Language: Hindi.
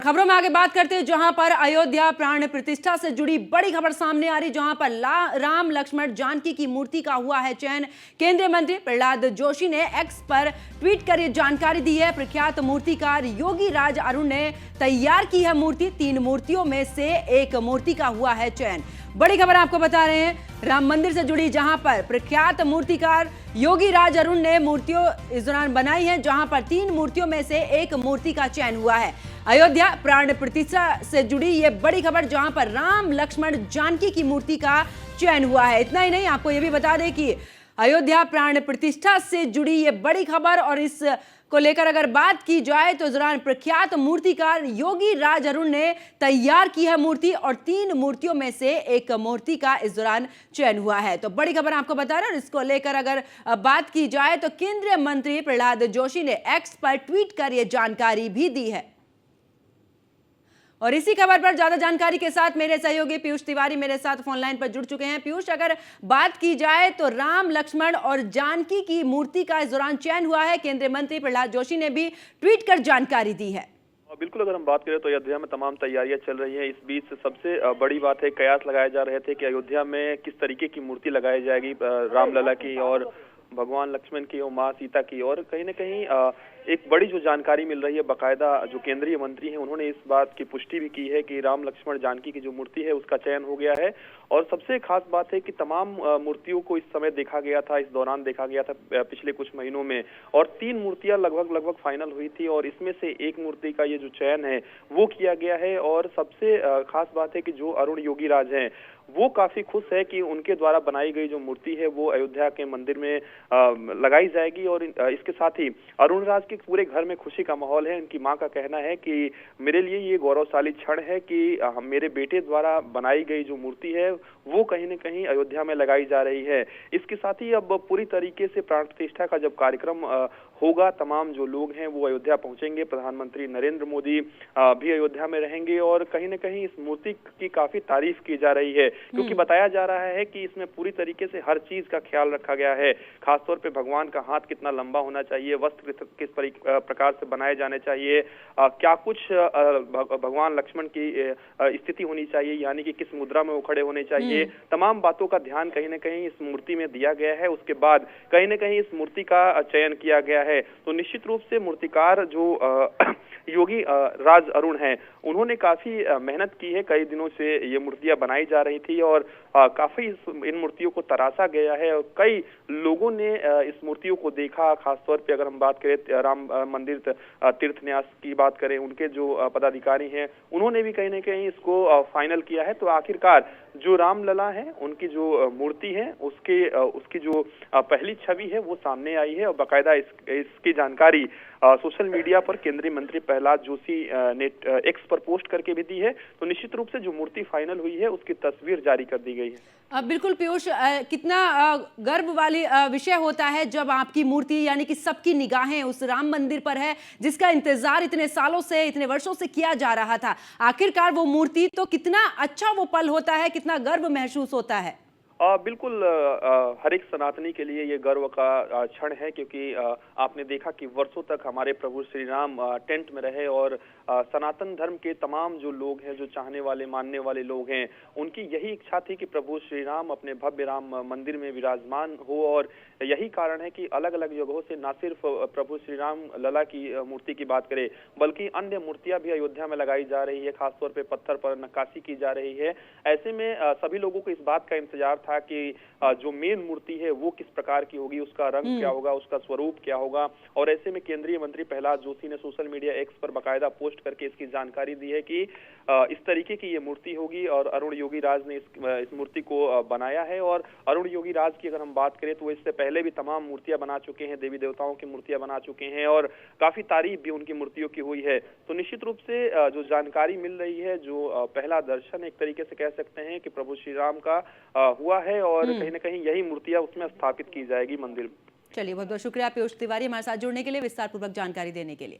खबरों में आगे बात करते हैं, जहां पर अयोध्या प्राण प्रतिष्ठा से जुड़ी बड़ी खबर सामने आ रही, जहां पर राम लक्ष्मण जानकी की मूर्ति का हुआ है चयन। केंद्रीय मंत्री प्रहलाद जोशी ने एक्स पर ट्वीट कर यह जानकारी दी है। प्रख्यात मूर्तिकार योगी राज अरुण ने तैयार की है मूर्ति। 3 मूर्तियों में से एक मूर्ति का हुआ है चयन। बड़ी खबर आपको बता रहे हैं राम मंदिर से जुड़ी, जहां पर प्रख्यात मूर्तिकार योगी राज अरुण ने मूर्तियों इस दौरान बनाई है, जहां पर 3 मूर्तियों में से एक मूर्ति का चयन हुआ है। अयोध्या प्राण प्रतिष्ठा से जुड़ी ये बड़ी खबर, जहां पर राम लक्ष्मण जानकी की मूर्ति का चयन हुआ है। इतना ही नहीं, आपको यह भी बता दें कि अयोध्या प्राण प्रतिष्ठा से जुड़ी ये बड़ी खबर और इस को लेकर अगर बात की जाए तो इस दौरान प्रख्यात मूर्तिकार योगी राज अरुण ने तैयार की है मूर्ति और 3 मूर्तियों में से एक मूर्ति का इस दौरान चयन हुआ है। तो बड़ी खबर आपको बता रहे हैं और इसको लेकर अगर बात की जाए तो केंद्रीय मंत्री प्रहलाद जोशी ने एक्स पर ट्वीट कर यह जानकारी भी दी है। और इसी खबर पर ज्यादा जानकारी के साथ मेरे सहयोगी पीयूष तिवारी मेरे साथ फोन लाइन पर जुड़ चुके हैं। पीयूष, अगर बात की जाए तो राम लक्ष्मण और जानकी की मूर्ति का इस दौरान चयन हुआ है। केंद्रीय मंत्री प्रहलाद जोशी ने भी ट्वीट कर जानकारी दी है। बिल्कुल, अगर हम बात करें तो अयोध्या में तमाम तैयारियां चल रही हैं। इस बीच सबसे बड़ी बात है, कयास लगाए जा रहे थे कि अयोध्या में किस तरीके की मूर्ति लगाई जाएगी रामलला की और भगवान लक्ष्मण की और माँ सीता की। और कहीं न कहीं एक बड़ी जो जानकारी मिल रही है, बाकायदा जो केंद्रीय मंत्री हैं उन्होंने इस बात की पुष्टि भी की है कि राम लक्ष्मण जानकी की जो मूर्ति है उसका चयन हो गया है। और सबसे खास बात है कि तमाम मूर्तियों को इस समय देखा गया था, इस दौरान देखा गया था पिछले कुछ महीनों में, और 3 मूर्तियां लगभग फाइनल हुई थी और इसमें से एक मूर्ति का ये जो चयन है वो किया गया है। और सबसे खास बात है कि जो अरुण योगी राज हैं वो काफी खुश है कि उनके द्वारा बनाई गई जो मूर्ति है वो अयोध्या के मंदिर में लगाई जाएगी। और इसके साथ ही अरुण राज के पूरे घर में खुशी का माहौल है। उनकी मां का कहना है कि मेरे लिए ये गौरवशाली क्षण है कि मेरे बेटे द्वारा बनाई गई जो मूर्ति है वो कहीं न कहीं अयोध्या में लगाई जा रही है। इसके साथ ही अब पूरी तरीके से प्राण प्रतिष्ठा का जब कार्यक्रम होगा, तमाम जो लोग हैं वो अयोध्या पहुंचेंगे। प्रधानमंत्री नरेंद्र मोदी भी अयोध्या में रहेंगे और कहीं न कहीं इस मूर्ति की काफी तारीफ की जा रही है, क्योंकि बताया जा रहा है कि इसमें पूरी तरीके से हर चीज का ख्याल रखा गया है। खासतौर पे भगवान का हाथ कितना लंबा होना चाहिए, वस्त्र किस प्रकार से बनाए जाने चाहिए, क्या कुछ भगवान लक्ष्मण की स्थिति होनी चाहिए, यानी कि किस मुद्रा में वो खड़े होने चाहिए, तमाम बातों का ध्यान कहीं न कहीं इस मूर्ति में दिया गया है। उसके बाद कहीं न कहीं इस मूर्ति का चयन किया गया है। तो निश्चित रूप से मूर्तिकार जो योगी राज अरुण हैं उन्होंने काफी मेहनत की है। कई दिनों से ये मूर्तियां बनाई जा रही थी और काफी इन मूर्तियों को तराशा गया है और कई लोगों ने इस मूर्तियों को देखा। खासतौर पे अगर हम बात करें राम मंदिर तीर्थ न्यास की बात करें, उनके जो पदाधिकारी हैं उन्होंने भी कहीं न कहीं इसको फाइनल किया है। तो आखिरकार जो रामलला है उनकी जो मूर्ति है उसकी जो पहली छवि है वो सामने आई है और बाकायदा इसकी जानकारी सोशल मीडिया पर केंद्रीय मंत्री प्रहलाद जोशी ने एक्स पर पोस्ट करके भी दी है। तो निश्चित रूप से जो मूर्ति फाइनल हुई है उसकी तस्वीर जारी कर दी गई है। बिल्कुल पीयूष, कितना गर्व वाली विषय होता है जब आपकी मूर्ति यानी कि सबकी निगाहें उस राम मंदिर पर है जिसका इंतजार इतने सालों से, इतने वर्षों से किया जा रहा था। आखिरकार वो मूर्ति, तो कितना अच्छा वो पल होता है, कितना गर्व महसूस होता है। बिल्कुल, हर एक सनातनी के लिए ये गर्व का क्षण है, क्योंकि आपने देखा कि वर्षों तक हमारे प्रभु श्री राम टेंट में रहे और सनातन धर्म के तमाम जो लोग हैं, जो चाहने वाले मानने वाले लोग हैं, उनकी यही इच्छा थी कि प्रभु श्री राम अपने भव्य राम मंदिर में विराजमान हो। और यही कारण है कि अलग अलग जगहों से न सिर्फ प्रभु श्री राम लला की मूर्ति की बात करें बल्कि अन्य मूर्तियां भी अयोध्या में लगाई जा रही है। खासतौर पर पत्थर पर नक्काशी की जा रही है। ऐसे में सभी लोगों को इस बात का इंतजार था कि जो मेन मूर्ति है वो किस प्रकार की होगी, उसका रंग क्या होगा, उसका स्वरूप क्या होगा। और ऐसे में केंद्रीय मंत्री प्रहलाद जोशी ने सोशल मीडिया एक्स पर बाकायदा पोस्ट करके इसकी जानकारी दी है कि इस तरीके की ये मूर्ति होगी और अरुण योगी राज ने इस मूर्ति को बनाया है। और अरुण योगी राज की अगर हम बात करें तो इससे पहले भी तमाम मूर्तियां बना चुके हैं, देवी देवताओं की मूर्तियां बना चुके हैं और काफी तारीफ भी उनकी मूर्तियों की हुई है। तो निश्चित रूप से जो जानकारी मिल रही है, जो पहला दर्शन एक तरीके से कह सकते हैं कि प्रभु श्री राम का हुआ है और कहीं न कहीं यही मूर्तियां उसमें स्थापित की जाएगी मंदिर में। चलिए, बहुत बहुत शुक्रिया पीयूष तिवारी हमारे साथ जुड़ने के लिए, विस्तार पूर्वक जानकारी देने के लिए।